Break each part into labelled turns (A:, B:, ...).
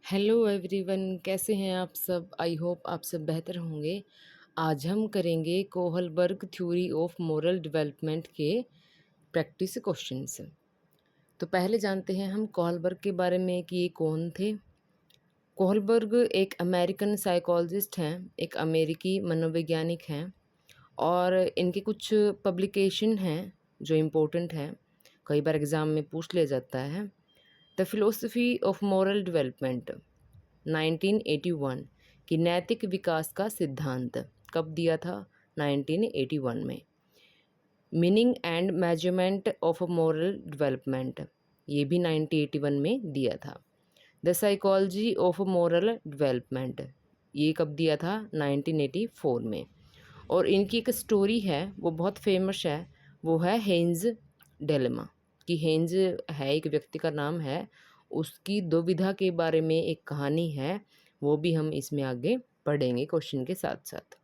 A: Hello everyone, कैसे हैं आप सब। आई होप आप सब बेहतर होंगे। आज हम करेंगे Kohlberg theory of moral development के प्रैक्टिस क्वेश्चंस। तो पहले जानते हैं हम कोहलबर्ग के बारे में कि ये कौन थे। कोहलबर्ग एक अमेरिकन साइकोलॉजिस्ट हैं, एक अमेरिकी मनोवैज्ञानिक हैं और इनके कुछ पब्लिकेशन हैं जो इम्पोर्टेंट हैं, कई बार एग्ज़ाम में पूछ लिया जाता है। The philosophy of moral development 1981 कि नैतिक विकास का सिद्धांत कब दिया था? 1981 में। Meaning and measurement of moral development, ये भी 1981 में दिया था। The psychology of moral development, ये कब दिया था? 1984 में। और इनकी एक स्टोरी है वो बहुत फेमस है, वो है हेन्ज डेलेमा। कि हेन्ज है एक व्यक्ति का नाम है, उसकी दुविधा के बारे में एक कहानी है, वो भी हम इसमें आगे पढ़ेंगे क्वेश्चन के साथ साथ।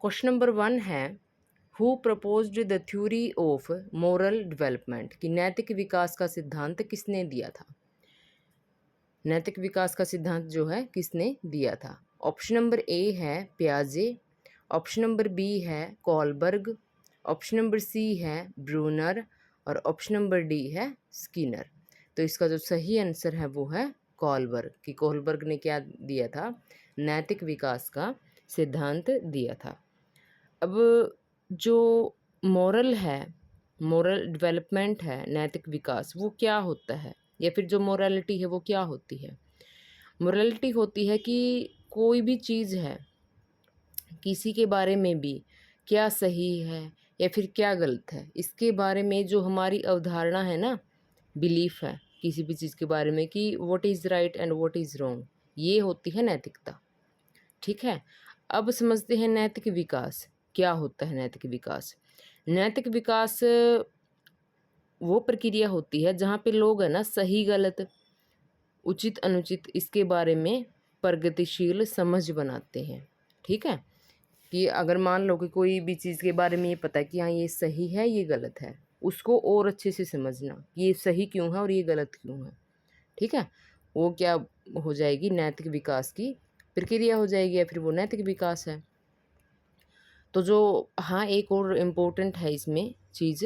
A: क्वेश्चन नंबर 1 है, who proposed the theory of moral development कि नैतिक विकास का सिद्धांत किसने दिया था? नैतिक विकास का सिद्धांत जो है किसने दिया था? ऑप्शन नंबर ए है पियाजे, ऑप्शन नंबर बी है कोहलबर्ग, ऑप्शन नंबर सी है ब्रूनर और ऑप्शन नंबर डी है स्किनर। तो इसका जो सही आंसर है वो है कोहलबर्ग। कि कोहलबर्ग ने क्या दिया था? नैतिक विकास का सिद्धांत दिया था। अब जो मोरल है, मोरल डेवलपमेंट है, नैतिक विकास, वो क्या होता है या फिर जो मोरालिटी है वो क्या होती है? मोरालिटी होती है कि कोई भी चीज़ है, किसी के बारे में भी क्या सही है या फिर क्या गलत है, इसके बारे में जो हमारी अवधारणा है ना, बिलीफ है किसी भी चीज़ के बारे में कि what is right and what is wrong, ये होती है नैतिकता। ठीक है। अब समझते हैं नैतिक विकास क्या होता है। नैतिक विकास, नैतिक विकास वो प्रक्रिया होती है जहाँ पे लोग है ना सही गलत, उचित अनुचित, इसके बारे में प्रगतिशील समझ बनाते हैं। ठीक है। कि अगर मान लो कि कोई भी चीज़ के बारे में ये पता है कि हाँ ये सही है ये गलत है, उसको और अच्छे से समझना कि ये सही क्यों है और ये गलत क्यों है। ठीक है। वो क्या हो जाएगी? नैतिक विकास की प्रक्रिया हो जाएगी या फिर वो नैतिक विकास है। तो जो हाँ एक और इम्पोर्टेंट है इसमें चीज़,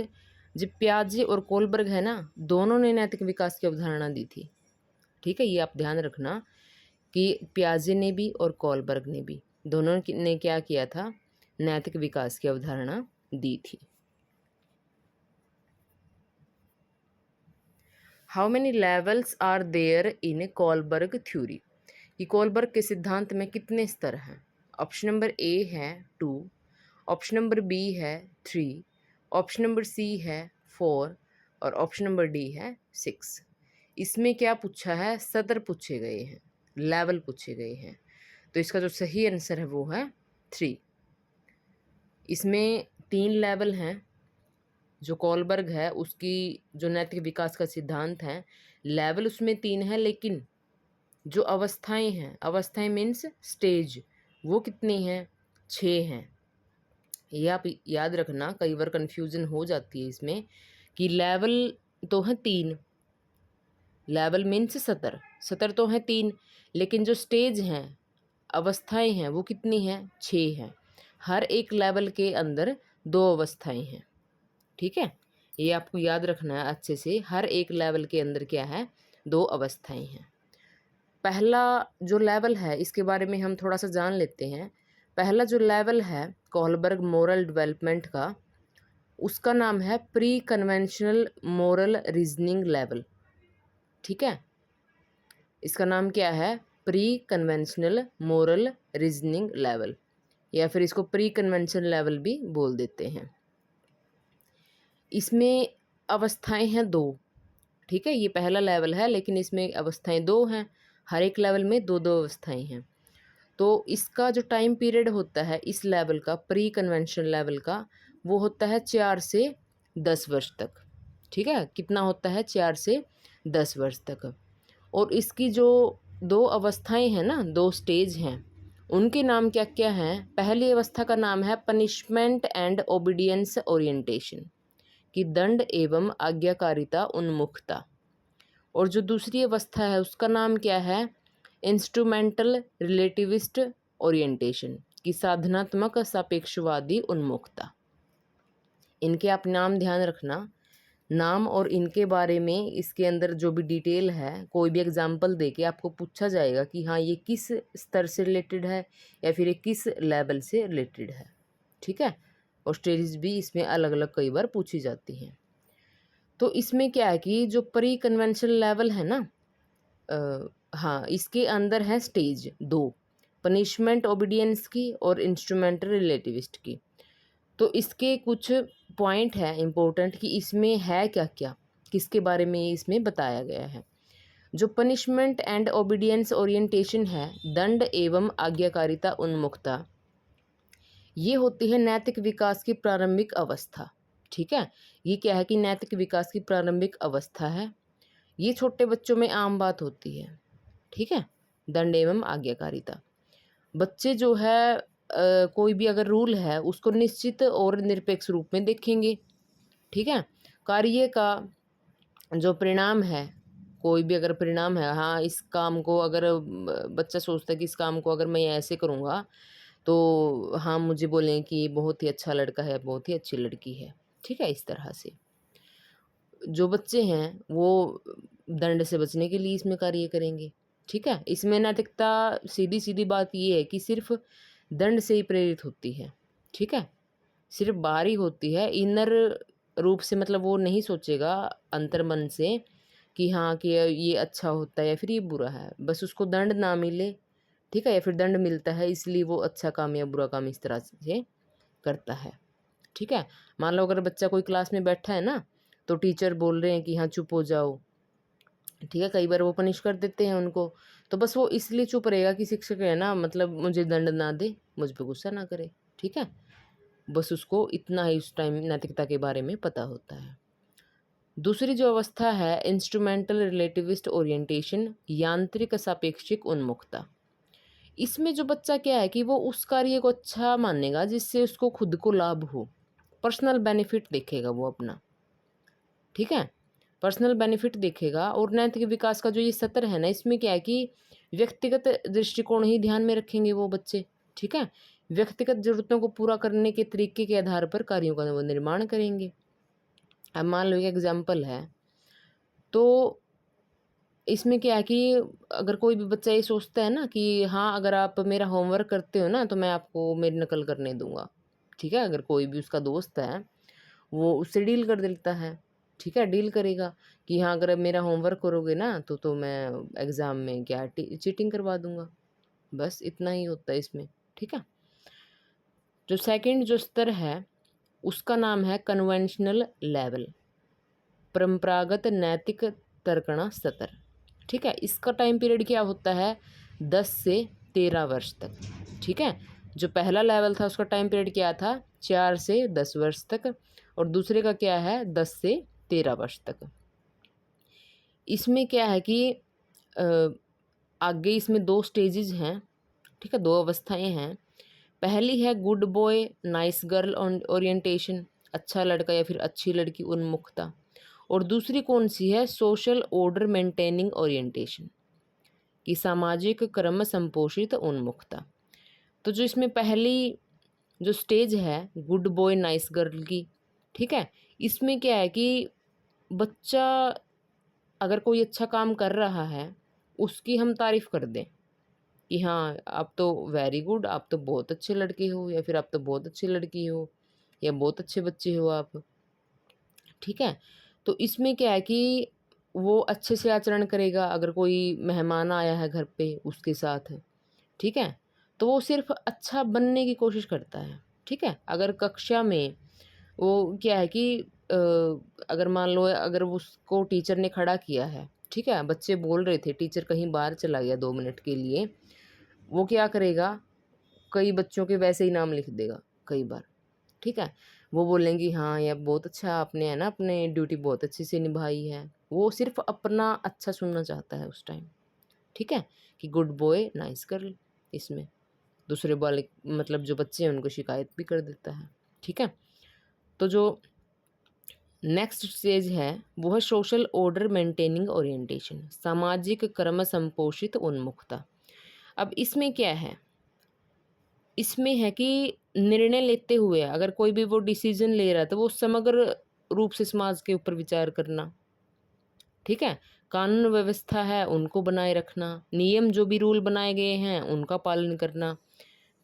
A: जो पियाजे और कोलबर्ग है ना, दोनों ने नैतिक विकास की अवधारणा दी थी। ठीक है, ये आप ध्यान रखना कि पियाजे ने भी और कोलबर्ग ने भी, दोनों ने क्या किया था? नैतिक विकास की अवधारणा दी थी। How many levels are there in Kohlberg theory कि कोलबर्ग के सिद्धांत में कितने स्तर हैं? ऑप्शन नंबर ए है 2, ऑप्शन नंबर बी है 3, ऑप्शन नंबर सी है 4 और ऑप्शन नंबर डी है 6। इसमें क्या पूछा है? सतर पूछे गए हैं, लेवल पूछे गए हैं। तो इसका जो सही आंसर है वो है 3। इसमें 3 लेवल हैं। जो कोलबर्ग है उसकी जो नैतिक विकास का सिद्धांत है, लेवल उसमें 3 है, लेकिन जो अवस्थाएं हैं, अवस्थाएं मीन्स स्टेज, वो कितनी हैं? 6 हैं। ये आप याद रखना, कई बार कन्फ्यूज़न हो जाती है इसमें कि लेवल तो है 3, लेवल मीन्स सतर, सतर तो है 3, लेकिन जो स्टेज हैं, अवस्थाएं हैं, वो कितनी हैं? 6 हैं। हर एक लेवल के अंदर 2 अवस्थाएं हैं। ठीक है, ये आपको याद रखना है अच्छे से। हर एक लेवल के अंदर क्या है? 2 अवस्थाएं हैं। पहला जो लेवल है इसके बारे में हम थोड़ा सा जान लेते हैं। पहला जो लेवल है कोहलबर्ग मोरल डेवलपमेंट का, उसका नाम है pre conventional moral reasoning level. ठीक है, इसका नाम क्या है? Pre conventional moral reasoning level, या फिर इसको प्री कन्वेंशनल लेवल भी बोल देते हैं। इसमें अवस्थाएं हैं 2। ठीक है, ये पहला लेवल है लेकिन इसमें अवस्थाएं 2 हैं। हर एक लेवल में 2-2 अवस्थाएं हैं। तो इसका जो टाइम पीरियड होता है इस लेवल का, प्री कन्वेंशनल लेवल का, वो होता है 4 से 10 वर्ष तक। ठीक है, कितना होता है? 4 से 10 वर्ष तक। और इसकी जो 2 अवस्थाएं हैं ना, 2 स्टेज हैं, उनके नाम क्या क्या हैं? पहली अवस्था का नाम है पनिशमेंट एंड ओबीडियंस ओरिएंटेशन, कि दंड एवं आज्ञाकारिता उन्मुखता। और जो दूसरी अवस्था है उसका नाम क्या है, इंस्ट्रूमेंटल रिलेटिविस्ट ओरिएंटेशन की साधनात्मक सापेक्षवादी उन्मुखता। इनके आप नाम ध्यान रखना, नाम और इनके बारे में इसके अंदर जो भी डिटेल है, कोई भी एग्जाम्पल देके आपको पूछा जाएगा कि हाँ ये किस स्तर से रिलेटेड है या फिर ये किस लेवल से रिलेटेड है। ठीक है, और स्टेजेस भी इसमें अलग अलग कई बार पूछी जाती हैं। तो इसमें क्या है कि जो प्री कन्वेंशनल लेवल है ना, हाँ इसके अंदर है स्टेज 2, पनिशमेंट ओबीडियंस की और इंस्ट्रूमेंटल रिलेटिविस्ट की। तो इसके कुछ पॉइंट है इम्पोर्टेंट कि इसमें है क्या क्या, किसके बारे में इसमें बताया गया है। जो पनिशमेंट एंड ओबीडियंस ओरिएंटेशन है, दंड एवं आज्ञाकारिता उन्मुखता, ये होती है नैतिक विकास की प्रारंभिक अवस्था। ठीक है, ये क्या है कि नैतिक विकास की प्रारंभिक अवस्था है, ये छोटे बच्चों में आम बात होती है। ठीक है, दंड एवं आज्ञाकारिता, बच्चे जो है कोई भी अगर रूल है उसको निश्चित और निरपेक्ष रूप में देखेंगे। ठीक है, कार्य का जो परिणाम है, कोई भी अगर परिणाम है, हाँ इस काम को अगर बच्चा सोचता है कि इस काम को अगर मैं ऐसे करूँगा तो हाँ मुझे बोलें कि ये बहुत ही अच्छा लड़का है, बहुत ही अच्छी लड़की है। ठीक है, इस तरह से जो बच्चे हैं वो दंड से बचने के लिए इसमें कार्य करेंगे। ठीक है, इसमें नैतिकता सीधी सीधी बात ये है कि सिर्फ दंड से ही प्रेरित होती है। ठीक है, सिर्फ बाहरी होती है, इनर रूप से मतलब वो नहीं सोचेगा अंतर्मन से कि हाँ कि ये अच्छा होता है या फिर ये बुरा है, बस उसको दंड ना मिले। ठीक है, या फिर दंड मिलता है इसलिए वो अच्छा काम या बुरा काम इस तरह से करता है। ठीक है, मान लो अगर बच्चा कोई क्लास में बैठा है ना, तो टीचर बोल रहे हैं कि हाँ चुप हो जाओ। ठीक है, कई बार वो पनिश कर देते हैं उनको, तो बस वो इसलिए चुप रहेगा कि शिक्षक है ना, मतलब मुझे दंड ना दे, मुझ पर गुस्सा ना करे। ठीक है, बस उसको इतना ही उस टाइम नैतिकता के बारे में पता होता है। दूसरी जो अवस्था है, इंस्ट्रूमेंटल रिलेटिविस्ट ओरिएंटेशन, यांत्रिक सापेक्षिक उन्मुखता। इसमें जो बच्चा क्या है कि वो उस कार्य को अच्छा मानेगा जिससे उसको खुद को लाभ हो, पर्सनल बेनिफिट देखेगा वो अपना। ठीक है, पर्सनल बेनिफिट देखेगा। और नैतिक विकास का जो ये सत्र है ना, इसमें क्या है कि व्यक्तिगत दृष्टिकोण ही ध्यान में रखेंगे वो बच्चे। ठीक है, व्यक्तिगत जरूरतों को पूरा करने के तरीके के आधार पर कार्यों का वो निर्माण करेंगे। अब मान लो एक एग्जाम्पल है, तो इसमें क्या है कि अगर कोई भी बच्चा ये सोचता है ना कि हाँ अगर आप मेरा होमवर्क करते हो ना तो मैं आपको मेरी नकल करने दूंगा। ठीक है, अगर कोई भी उसका दोस्त है वो उससे डील कर देता है। ठीक है, डील करेगा कि हाँ अगर मेरा होमवर्क करोगे ना तो मैं एग्ज़ाम में क्या चीटिंग करवा दूंगा। बस इतना ही होता है इसमें। ठीक है, जो सेकंड जो स्तर है उसका नाम है कन्वेंशनल लेवल, परंपरागत नैतिक तर्कणा सत्र। ठीक है, इसका टाइम पीरियड क्या होता है, 10 से 13 वर्ष तक। ठीक है, जो पहला लेवल था उसका टाइम पीरियड क्या था, 4 से 10 वर्ष तक, और दूसरे का क्या है 10 से 13 वर्ष तक। इसमें क्या है कि आगे इसमें 2 स्टेजेस हैं। ठीक है, 2 अवस्थाएं हैं। पहली है good boy nice girl orientation, अच्छा लड़का या फिर अच्छी लड़की उन्मुखता। और दूसरी कौन सी है, सोशल ऑर्डर मेंटेनिंग ओरिएंटेशन की सामाजिक क्रम संपोषित उन्मुखता। तो जो इसमें पहली जो स्टेज है गुड बॉय नाइस गर्ल की, ठीक है, इसमें क्या है कि बच्चा अगर कोई अच्छा काम कर रहा है उसकी हम तारीफ़ कर दें कि हाँ आप तो वेरी गुड, आप तो बहुत अच्छे लड़के हो, या फिर आप तो बहुत अच्छी लड़की हो, या बहुत अच्छे बच्चे हो आप। ठीक है, तो इसमें क्या है कि वो अच्छे से आचरण करेगा अगर कोई मेहमान आया है घर पे उसके साथ। ठीक है, तो वो सिर्फ अच्छा बनने की कोशिश करता है। ठीक है, अगर कक्षा में वो क्या है कि अगर मान लो अगर उसको टीचर ने खड़ा किया है, ठीक है, बच्चे बोल रहे थे टीचर कहीं बाहर चला गया 2 मिनट के लिए, वो क्या करेगा, कई बच्चों के वैसे ही नाम लिख देगा कई बार। ठीक है, वो बोलेंगे हाँ यार बहुत अच्छा आपने है ना अपने ड्यूटी बहुत अच्छे से निभाई है। वो सिर्फ अपना अच्छा सुनना चाहता है उस टाइम। ठीक है, कि गुड बॉय नाइस गर्ल, इसमें दूसरे वाले मतलब जो बच्चे हैं उनको शिकायत भी कर देता है। ठीक है, तो जो नेक्स्ट स्टेज है वो है सोशल ऑर्डर मेंटेनिंग ओरिएंटेशन, सामाजिक क्रम संपोषित उन्मुखता। अब इसमें क्या है, इसमें है कि निर्णय लेते हुए अगर कोई भी वो डिसीजन ले रहा है तो वो समग्र रूप से समाज के ऊपर विचार करना, ठीक है। कानून व्यवस्था है उनको बनाए रखना, नियम जो भी रूल बनाए गए हैं उनका पालन करना,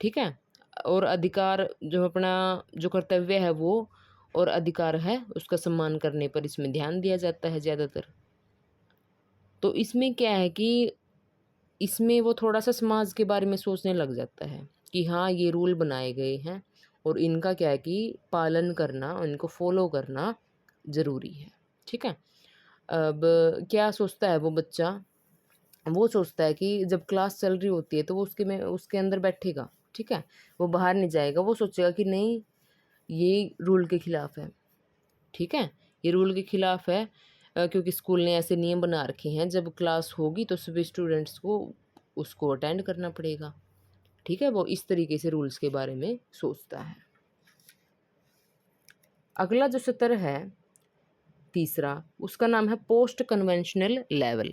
A: ठीक है। और अधिकार जो अपना जो कर्तव्य है वो और अधिकार है उसका सम्मान करने पर इसमें ध्यान दिया जाता है ज़्यादातर। तो इसमें क्या है कि इसमें वो थोड़ा-सा समाज के बारे में सोचने लग जाता है कि हाँ, ये रूल बनाए गए हैं और इनका क्या है कि पालन करना, इनको फ़ॉलो करना ज़रूरी है, ठीक है। अब क्या सोचता है वो बच्चा, वो सोचता है कि जब क्लास चल रही होती है तो वो उसके अंदर बैठेगा, ठीक है। वो बाहर नहीं जाएगा, वो सोचेगा कि नहीं, ये रूल के खिलाफ़ है, ठीक है। ये रूल के खिलाफ़ है क्योंकि स्कूल ने ऐसे नियम बना रखे हैं, जब क्लास होगी तो सभी स्टूडेंट्स को उसको अटेंड करना पड़ेगा, ठीक है। वो इस तरीके से रूल्स के बारे में सोचता है। अगला जो सत्र है तीसरा, उसका नाम है पोस्ट कन्वेंशनल लेवल,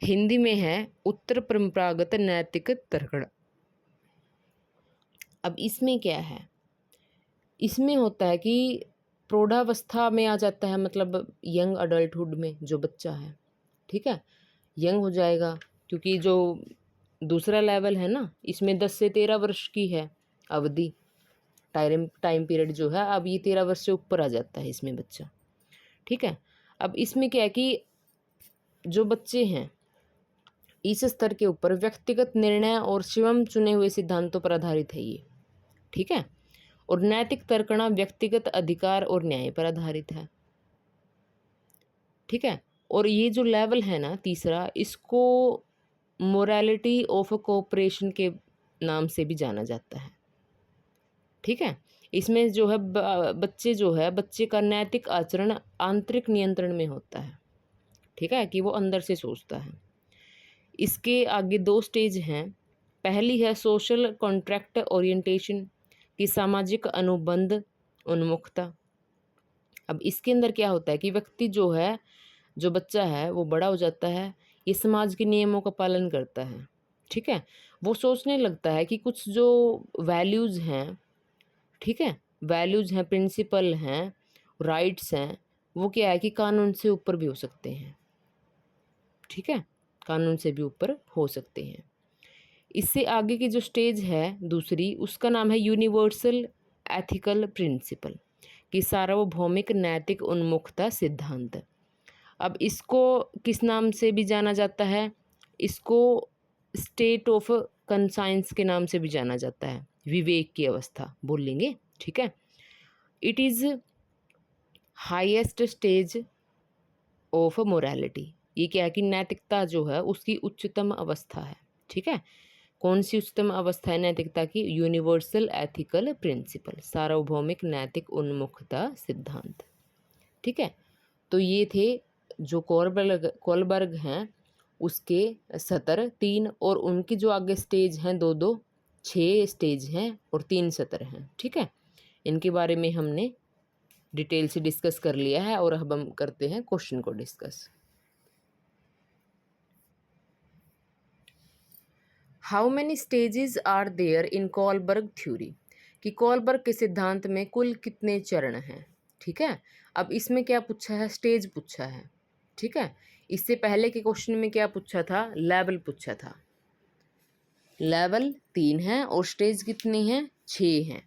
A: हिंदी में है उत्तर परंपरागत नैतिक तर्कण। अब इसमें क्या है, इसमें होता है कि प्रौढ़ावस्था में आ जाता है, मतलब यंग अडल्टहुड में जो बच्चा है, ठीक है, यंग हो जाएगा क्योंकि जो दूसरा लेवल है ना इसमें 10 से 13 वर्ष की है अवधि, टाइम पीरियड जो है, अब ये 13 वर्ष से ऊपर आ जाता है इसमें बच्चा, ठीक है। अब इसमें क्या है कि जो बच्चे हैं इस स्तर के ऊपर व्यक्तिगत निर्णय और स्वयं चुने हुए सिद्धांतों पर आधारित है ये, ठीक है। और नैतिक तर्कणा व्यक्तिगत अधिकार और न्याय पर आधारित है, ठीक है। और ये जो लेवल है ना तीसरा, इसको मोरालिटी ऑफ कोऑपरेशन के नाम से भी जाना जाता है, ठीक है। इसमें जो है बच्चे का नैतिक आचरण आंतरिक नियंत्रण में होता है, ठीक है, कि वो अंदर से सोचता है। इसके आगे 2 स्टेज हैं। पहली है सोशल कॉन्ट्रैक्ट ओरिएंटेशन की सामाजिक अनुबंध उन्मुखता। अब इसके अंदर क्या होता है कि व्यक्ति जो बच्चा है वो बड़ा हो जाता है, ये समाज के नियमों का पालन करता है, ठीक है। वो सोचने लगता है कि कुछ जो वैल्यूज़ हैं, ठीक है, वैल्यूज़ हैं, प्रिंसिपल हैं, राइट्स हैं, वो क्या है कि कानून से ऊपर भी हो सकते हैं, ठीक है, कानून से भी ऊपर हो सकते हैं। इससे आगे की जो स्टेज है दूसरी, उसका नाम है यूनिवर्सल एथिकल प्रिंसिपल कि सार्वभौमिक नैतिक उन्मुखता सिद्धांत। अब इसको किस नाम से भी जाना जाता है, इसको स्टेट ऑफ कंसाइंस के नाम से भी जाना जाता है, विवेक की अवस्था बोल लेंगे, ठीक है। It is highest stage of morality, ये क्या है कि नैतिकता जो है उसकी उच्चतम अवस्था है, ठीक है। कौन सी उच्चतम अवस्था है नैतिकता की, यूनिवर्सल एथिकल प्रिंसिपल, सार्वभौमिक नैतिक उन्मुखता सिद्धांत, ठीक है। तो ये थे जो कोलबर्ग हैं उसके सत्र 3, और उनकी जो आगे स्टेज हैं 2-2, 6 स्टेज हैं और 3 सत्र हैं, ठीक है। इनके बारे में हमने डिटेल से डिस्कस कर लिया है और अब हम करते हैं क्वेश्चन को discuss. How many stages are there in Kohlberg theory, कि कोलबर्ग के सिद्धांत में कुल कितने चरण हैं, ठीक है। अब इसमें क्या पूछा है, स्टेज पूछा है, ठीक है। इससे पहले के क्वेश्चन में क्या पूछा था, लेवल पूछा था। लेवल 3 है और स्टेज कितनी है, 6 हैं।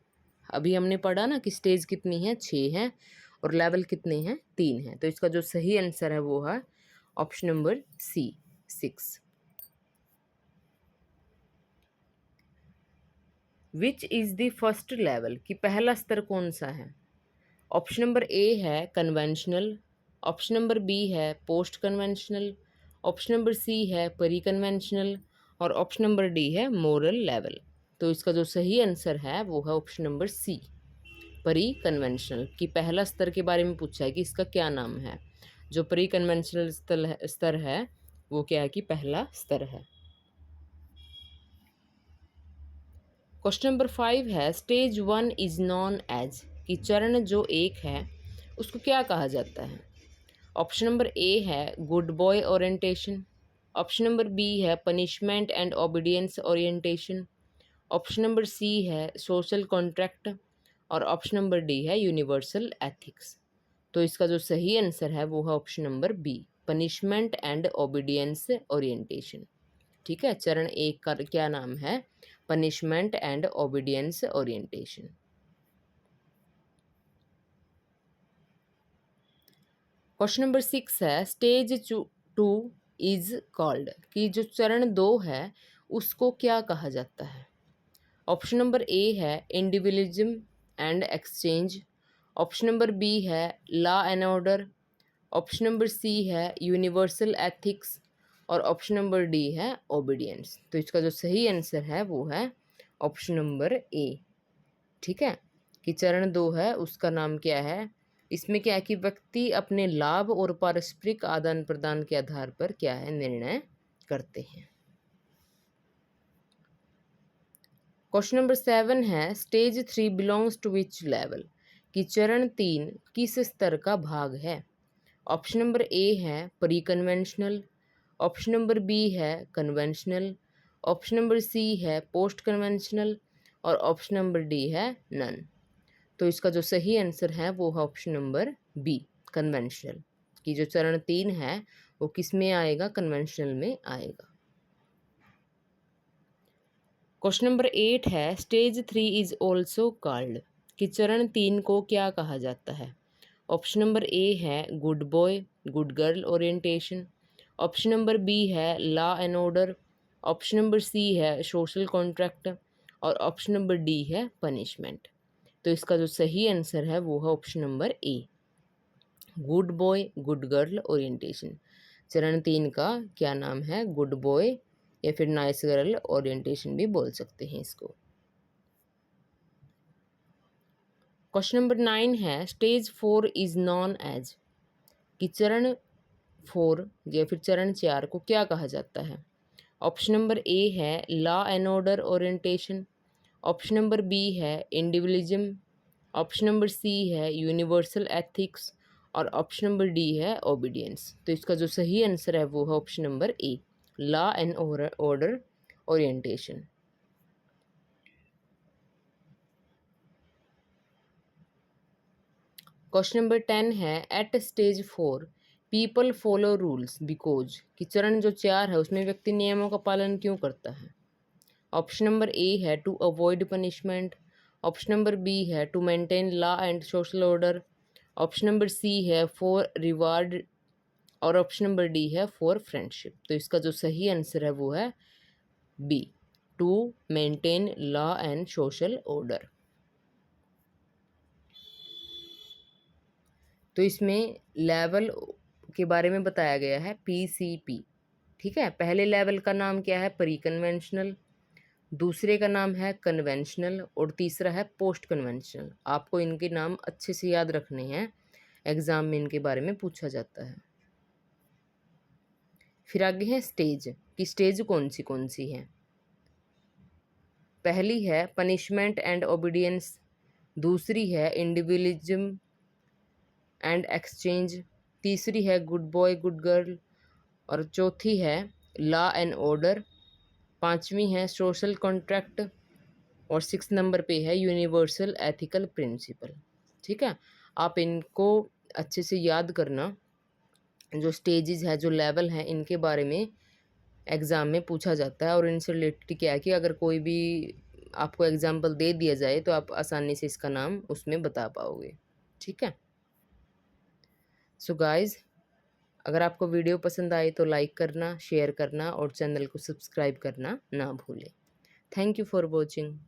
A: अभी हमने पढ़ा ना कि स्टेज कितनी है, 6 हैं, और लेवल कितने हैं, 3 हैं। तो इसका जो सही आंसर है वो है option number C, 6। Which is the first level, कि पहला स्तर कौन सा है। ऑप्शन नंबर ए है कन्वेंशनल, ऑप्शन नंबर बी है post conventional, option number C है परी कन्वेंशनल, और ऑप्शन नंबर डी है मोरल लेवल। तो इसका जो सही आंसर है वो है ऑप्शन नंबर सी, परी कन्वेंशनल, कि पहला स्तर के बारे में पूछा है कि इसका क्या नाम है। जो परी कन्वेंशनल स्तर है वो क्या है कि पहला स्तर है। क्वेश्चन नंबर 5 है स्टेज 1 इज नॉन एज, कि चरण जो 1 है उसको क्या कहा जाता है? ऑप्शन नंबर ए है good boy orientation, option number B है punishment and obedience orientation, option number C है सोशल कॉन्ट्रैक्ट और ऑप्शन नंबर डी है यूनिवर्सल एथिक्स। तो इसका जो सही आंसर है वो है option number B, punishment and obedience orientation. ठीक है, चरण एक का क्या नाम है? Punishment and obedience orientation. Question number 6 है स्टेज 2 इज कॉल्ड, कि जो चरण 2 है उसको क्या कहा जाता है? ऑप्शन नंबर ए है individualism and exchange, option number B है law and order, option number C है यूनिवर्सल एथिक्स और ऑप्शन नंबर डी है ओबीडियंस। तो इसका जो सही आंसर है वो है ऑप्शन नंबर ए। ठीक है, कि चरण 2 है उसका नाम क्या है? इसमें क्या है कि व्यक्ति अपने लाभ और पारस्परिक आदान प्रदान के आधार पर क्या है निर्णय करते हैं। क्वेश्चन नंबर 7 है stage 3 belongs to which level, कि चरण 3 किस स्तर का भाग है? ऑप्शन नंबर ए है pre conventional, option number B है कन्वेंशनल, ऑप्शन नंबर सी है पोस्ट कन्वेंशनल और ऑप्शन नंबर डी है नन। तो इसका जो सही आंसर है वो है ऑप्शन नंबर बी, कन्वेंशनल, कि जो चरण 3 है वो किस में आएगा? कन्वेंशनल में आएगा। क्वेश्चन नंबर 8 है स्टेज 3 इज ऑल्सो कॉल्ड, कि चरण 3 को क्या कहा जाता है? ऑप्शन नंबर ए है good boy good girl orientation, option number B है law and order, option number C है सोशल कॉन्ट्रैक्ट और ऑप्शन नंबर डी है पनिशमेंट। तो इसका जो सही आंसर है वो है option number A, good boy good girl orientation. चरण 3 का क्या नाम है? गुड बॉय या फिर नाइस गर्ल ओरिएंटेशन भी बोल सकते हैं इसको। क्वेश्चन नंबर 9 है स्टेज 4 इज नॉन एज, कि चरण 4 या फिर चरण 4 को क्या कहा जाता है? ऑप्शन नंबर ए है law and order orientation, option number B है इंडिविजुअलिज्म, ऑप्शन नंबर सी है यूनिवर्सल एथिक्स और ऑप्शन नंबर डी है ओबीडियंस। तो इसका जो सही आंसर है वो है option number A, law and order orientation. Question number 10 है at stage 4 people follow rules because, कि चरण जो 4 है उसमें व्यक्ति नियमों का पालन क्यों करता है? ऑप्शन नंबर ए है to avoid punishment, option number B है to maintain law and social order, option number C है फॉर रिवार्ड और ऑप्शन नंबर डी है फॉर फ्रेंडशिप। तो इसका जो सही आंसर है वो है B, to maintain law and social order. तो इसमें लेवल के बारे में बताया गया है PCP। ठीक है, पहले लेवल का नाम क्या है? प्री कन्वेंशनल, दूसरे का नाम है कन्वेंशनल और तीसरा है पोस्ट कन्वेंशनल। आपको इनके नाम अच्छे से याद रखने हैं, एग्जाम में इनके बारे में पूछा जाता है। फिर आगे है स्टेज, कि स्टेज कौन सी है? पहली है पनिशमेंट एंड ओबीडियंस, दूसरी है इंडिविजुअलिज्म एंड एक्सचेंज, तीसरी है गुड बॉय गुड गर्ल और चौथी है लॉ एंड ऑर्डर, पांचवी है सोशल कॉन्ट्रैक्ट और 6 नंबर पे है यूनिवर्सल एथिकल प्रिंसिपल। ठीक है, आप इनको अच्छे से याद करना। जो स्टेजेस है, जो लेवल हैं, इनके बारे में एग्ज़ाम में पूछा जाता है और इनसे रिलेटेड क्या है कि अगर कोई भी आपको एग्जाम्पल दे दिया जाए तो आप आसानी से इसका नाम उसमें बता पाओगे। ठीक है, सो गाइज़, अगर आपको वीडियो पसंद आए तो लाइक करना, शेयर करना और चैनल को सब्सक्राइब करना ना भूलें। Thank you for watching.